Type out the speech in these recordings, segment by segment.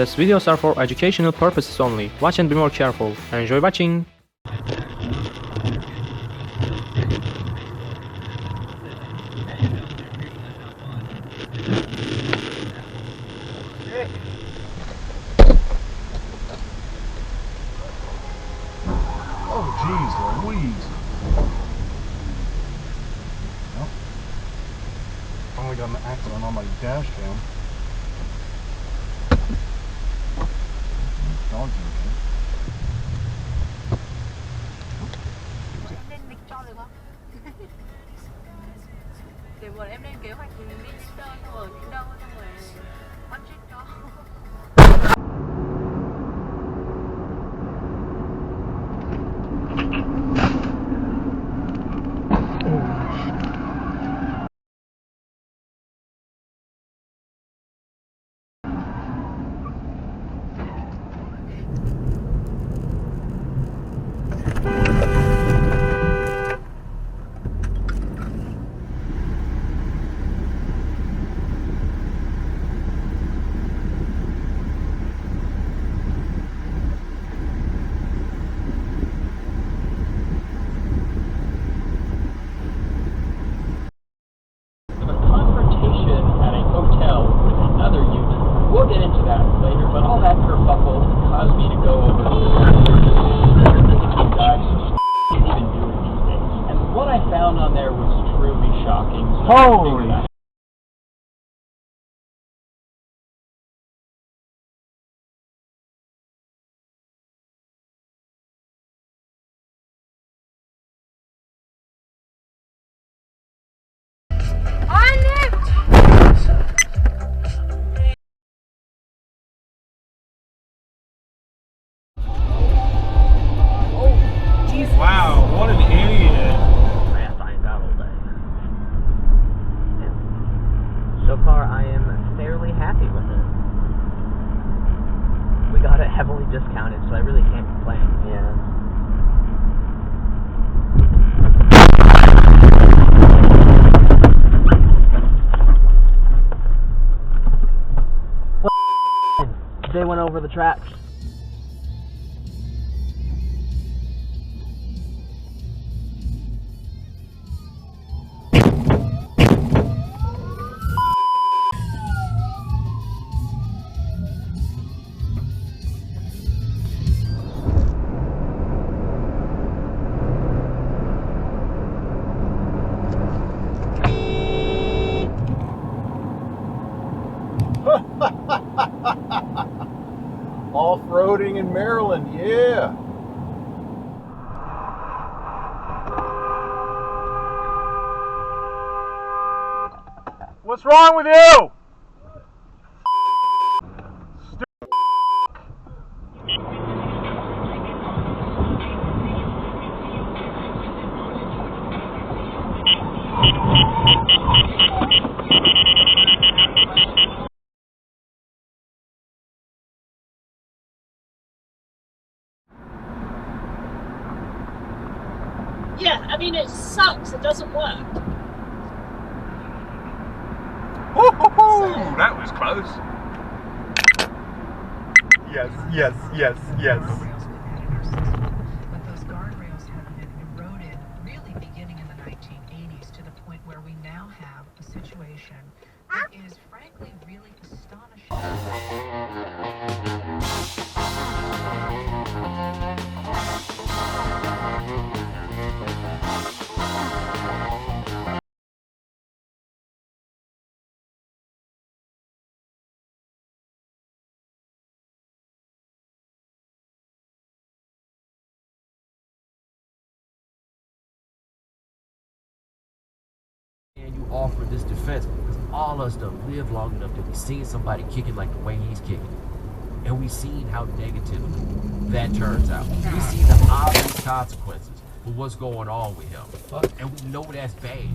These videos are for educational purposes only. Watch and be more careful. Enjoy watching! Oh, jeez Louise. Well, finally got an accident on my dash cam. Dog's okay. Em lên lịch cho được không? Để bọn em lên kế hoạch thì mình đi đến đâu, xong ở đến đâu, xong rồi budget cho. Confrontation at a hotel with another unit. We'll get into that later, but all that kerfuffle caused me to go over to the guys who's even doing these days. And what I found on there was truly shocking. So Holy wow, what an idiot. I have to find out all day. And so far, I am fairly happy with it. We got it heavily discounted, so I really can't complain. Yeah. They went over the tracks. Off-roading in Maryland, yeah. What's wrong with you? Yeah, I mean, it sucks. It doesn't work. Woo-hoo-hoo! That was close. Yes, yes, yes, yes. But those guardrails have been eroded really beginning in the 1980s to the point where we now have a situation that is frankly really astonishing. And you offer this defense because all of us done live long enough that we seen somebody kicking like the way he's kicking. And we seen how negative that turns out. We see the obvious consequences for what's going on with him. And we know that's bad.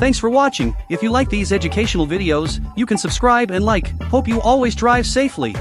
Thanks for watching. If you like these educational videos, you can subscribe and like. Hope you always drive safely.